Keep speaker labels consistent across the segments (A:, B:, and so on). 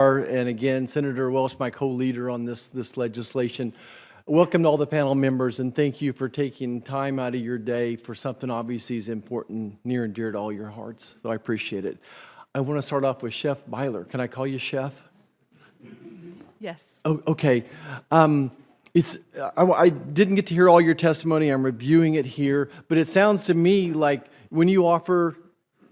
A: And again, Senator Welch, my co-leader on this legislation. Welcome to all the panel members, and thank you for taking time out of your day for something obviously is important, near and dear to all your hearts. So I appreciate it. I want to start off with Chef Byler. Can I call you Chef?
B: Yes.
A: Oh, okay. I didn't get to hear all your testimony. I'm reviewing it here, but it sounds to me like when you offer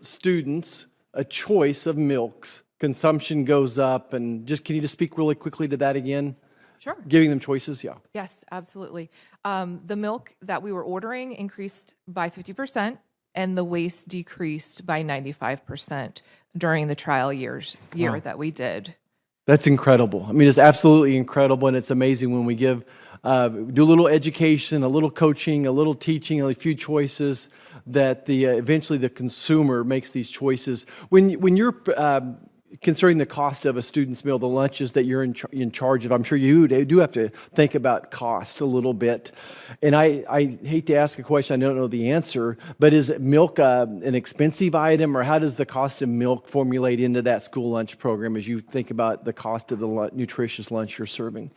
A: students a choice of milks, consumption goes up, and can you just speak really quickly to that again?
B: Sure.
A: Giving them choices, yeah.
B: Yes, absolutely. The milk that we were ordering increased by 50%, and the waste decreased by 95% during the trial year that we did.
A: That's incredible. I mean, it's absolutely incredible, and it's amazing when we do a little education, a little coaching, a little teaching, a few choices that eventually the consumer makes these choices. When you're considering the cost of a student's meal, the lunches that you're in charge of, I'm sure you do have to think about cost a little bit. And I hate to ask a question I don't know the answer, but is milk an expensive item, or how does the cost of milk formulate into that school lunch program as you think about the cost of the nutritious lunch you're serving?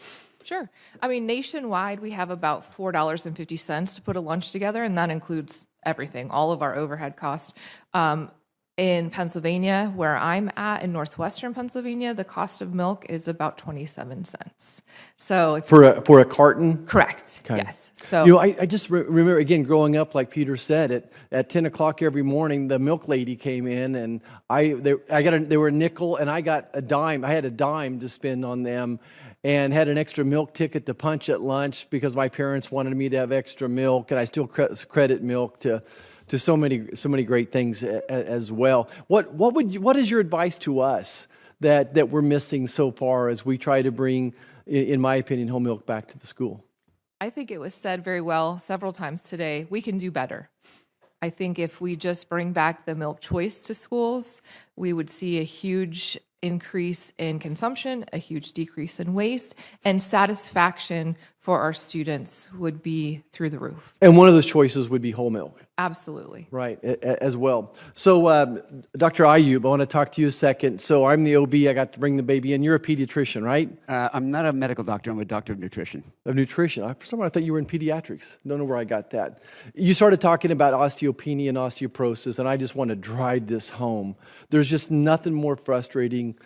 B: Sure. I mean, nationwide, we have about $4.50 to put a lunch together, and that includes everything, all of our overhead costs. In Pennsylvania, where I'm at, in northwestern Pennsylvania, the cost of milk is about 27 cents. So
A: for a carton?
B: Correct.
A: Okay.
B: Yes. So
A: I just remember again growing up, like Peter said, at 10 o'clock every morning, the milk lady came in, and they were a nickel, and I got a dime. I had a dime to spend on them, and had an extra milk ticket to punch at lunch because my parents wanted me to have extra milk, and I still credit milk to so many great things as well. What is your advice to us that we're missing so far as we try to bring, in my opinion, whole milk back to the school?
B: I think it was said very well several times today. We can do better. I think if we just bring back the milk choice to schools, we would see a huge increase in consumption, a huge decrease in waste, and satisfaction for our students would be through the roof.
A: And one of those choices would be whole milk.
B: Absolutely.
A: Right, as well. So, Dr. Ayub, I want to talk to you a second. So I'm the OB, I got to bring the baby in. You're a pediatrician, right?
C: I'm not a medical doctor, I'm a doctor of nutrition.
A: Of nutrition. For some reason, I thought you were in pediatrics. Don't know where I got that. You started talking about osteopenia and osteoporosis, and I just want to drive this home. There's just nothing more frustrating,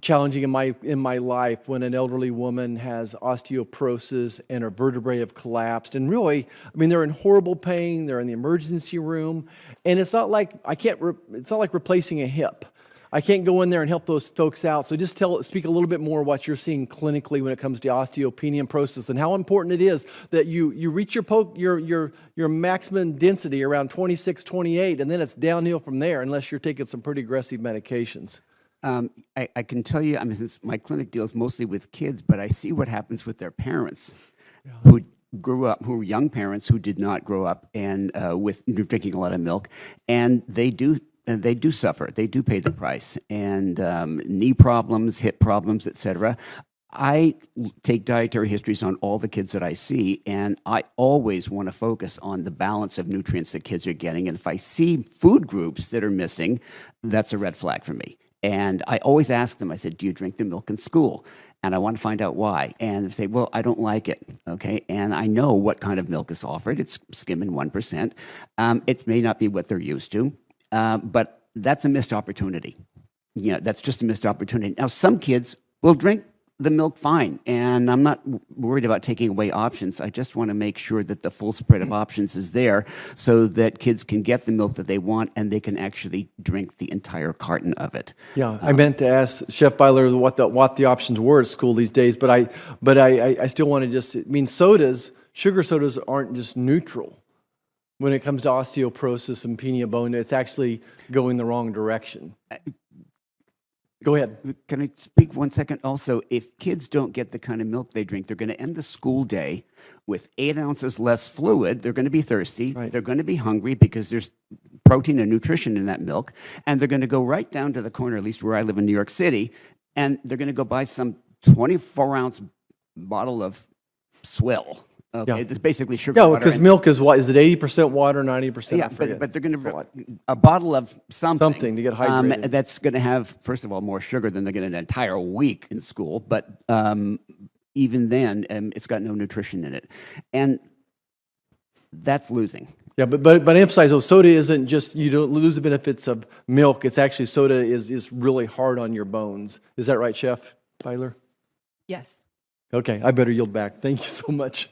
A: challenging in my life when an elderly woman has osteoporosis and her vertebrae have collapsed. And really, I mean, they're in horrible pain, they're in the emergency room, and it's not like it's not like replacing a hip. I can't go in there and help those folks out. So just speak a little bit more what you're seeing clinically when it comes to osteopenia and porosis, and how important it is that you reach your maximum density around 26, 28, and then it's downhill from there unless you're taking some pretty aggressive medications.
C: I can tell you, I mean, since my clinic deals mostly with kids, but I see what happens with their parents who grew up, who were young parents who did not grow up and with drinking a lot of milk, and they do suffer. They do pay the price, and knee problems, hip problems, etc. I take dietary histories on all the kids that I see, and I always want to focus on the balance of nutrients that kids are getting. And if I see food groups that are missing, that's a red flag for me. And I always ask them, I said, do you drink the milk in school? And I want to find out why. And they say, well, I don't like it, okay? And I know what kind of milk is offered. It's skimming 1%. It may not be what they're used to, but that's a missed opportunity. You know, that's just a missed opportunity. Now, some kids will drink the milk fine, and I'm not worried about taking away options. I just want to make sure that the full spread of options is there so that kids can get the milk that they want and they can actually drink the entire carton of it.
A: Yeah, I meant to ask Chef Byler what the options were at school these days, but I still want to sugar sodas aren't just neutral. When it comes to osteoporosis and penia bone, it's actually going the wrong direction. Go ahead.
C: Can I speak 1 second? Also, if kids don't get the kind of milk they drink, they're going to end the school day with 8 ounces less fluid. They're going to be thirsty. Right. They're going to be hungry because there's protein and nutrition in that milk. And they're going to go right down to the corner, at least where I live in New York City, and they're going to go buy some 24-ounce bottle of swill. Okay, it's basically sugar
A: Yeah,
C: water.
A: because
C: and-
A: milk is what, is it 80% water, 90%?
C: Yeah,
A: I forget.
C: but they're going to a bottle of something.
A: Something to get hydrated.
C: That's going to have, first of all, more sugar than they're getting an entire week in school. But even then, it's got no nutrition in it, and that's losing.
A: Yeah, but I emphasize, though, soda isn't just, you don't lose the benefits of milk. It's actually, soda is really hard on your bones. Is that right, Chef Byler?
B: Yes.
A: Okay, I better yield back. Thank you so much.